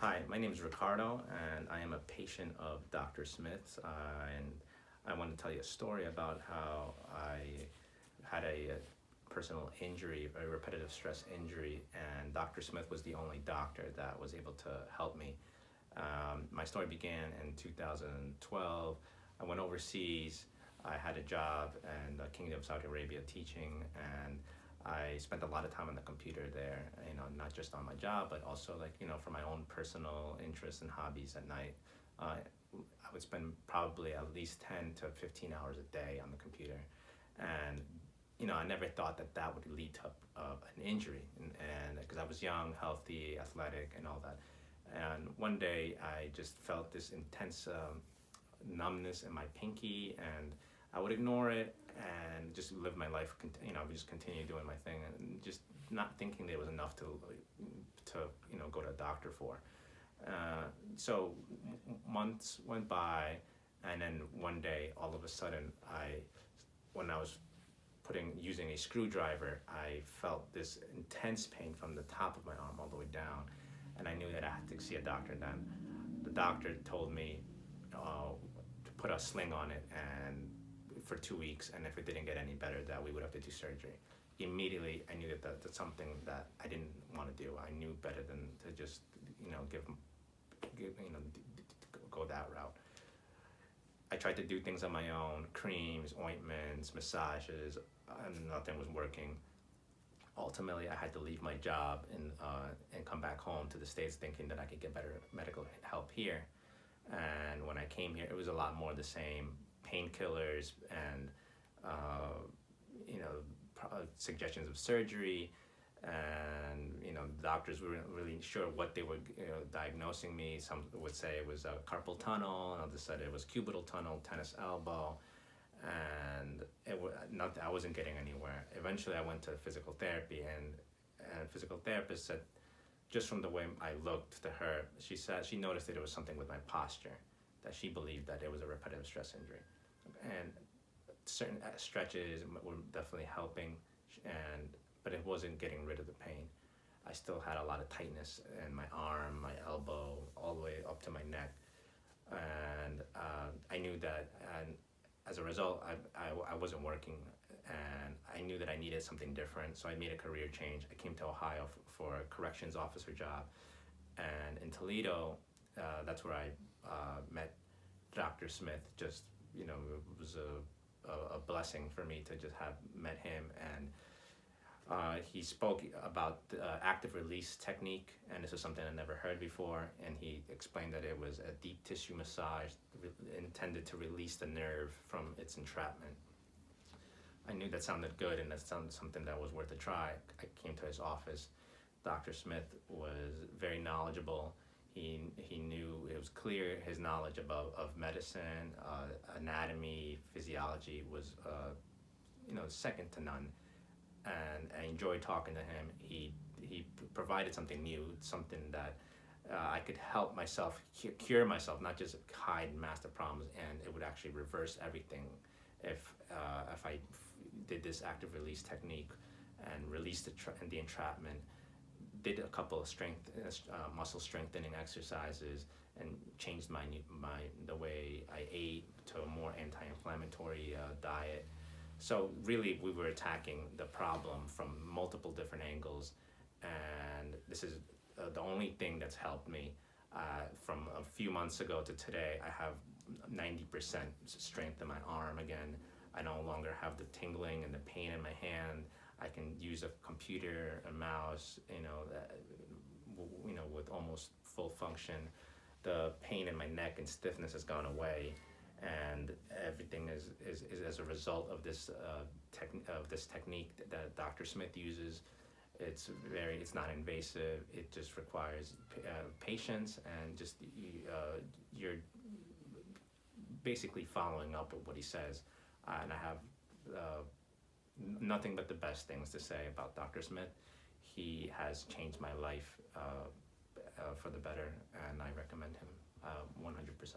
Hi, my name is Ricardo, and I am a patient of Dr. Smith's. And I want to tell you a story about how I had a personal injury, a repetitive stress injury, and Dr. Smith was the only doctor that was able to help me. My story began in 2012. I went overseas. I had a job in the Kingdom of Saudi Arabia teaching, and I spent a lot of time on the computer there, not just on my job, but also for my own personal interests and hobbies at night. I would spend probably at least 10 to 15 hours a day on the computer. And, I never thought that that would lead to an injury. And because I was young, healthy, athletic, and all that. And one day I just felt this intense numbness in my pinky, and I would ignore it and just live my life. I would just continue doing my thing and just not thinking there was enough to go to a doctor for. So months went by, and then one day, all of a sudden, when I was using a screwdriver, I felt this intense pain from the top of my arm all the way down, and I knew that I had to see a doctor. Then the doctor told me to put a sling on it and for 2 weeks, and if it didn't get any better, that we would have to do surgery. Immediately, I knew that that's something that I didn't want to do. I knew better than to just go that route. I tried to do things on my own: creams, ointments, massages, and nothing was working. Ultimately, I had to leave my job and come back home to the States, thinking that I could get better medical help here. And when I came here, it was a lot more the same: painkillers and suggestions of surgery. And the doctors weren't really sure what they were diagnosing me. Some would say it was a carpal tunnel, and others said it was cubital tunnel, tennis elbow, and I wasn't getting anywhere. Eventually, I went to physical therapy, and physical therapist said, just from the way I looked to her, she said she noticed that it was something with my posture, that she believed that it was a repetitive stress injury. And certain stretches were definitely helping, but it wasn't getting rid of the pain. I still had a lot of tightness in my arm, my elbow, all the way up to my neck. And I knew that, and as a result, I wasn't working, and I knew that I needed something different, so I made a career change. I came to Ohio for a corrections officer job, and in Toledo, that's where I met Dr. Smith. Just, it was a blessing for me to just have met him, and he spoke about the active release technique, and this is something I never heard before, and he explained that it was a deep tissue massage intended to release the nerve from its entrapment. I knew that sounded good, and that sounded something that was worth a try. I came to his office. Dr. Smith was very knowledgeable. He knew, it was clear his knowledge of medicine, anatomy, physiology was second to none. And I enjoyed talking to him. He provided something new, something that I could help myself cure myself, not just hide and mask the problems, and it would actually reverse everything if I did this active release technique and released the entrapment, did a couple of muscle strengthening exercises, and changed the way I ate to a more anti-inflammatory diet. So really, we were attacking the problem from multiple different angles, and this is the only thing that's helped me. From a few months ago to today, I have 90% strength in my arm again. I no longer have the tingling and the pain in my hand. I can use a computer, a mouse, with almost full function. The pain in my neck and stiffness has gone away, and everything is as a result of this technique that Dr. Smith uses. It's not invasive. It just requires patience, and just you're basically following up with what he says. And I have nothing but the best things to say about Dr. Smith. He has changed my life for the better, and I recommend him 100%.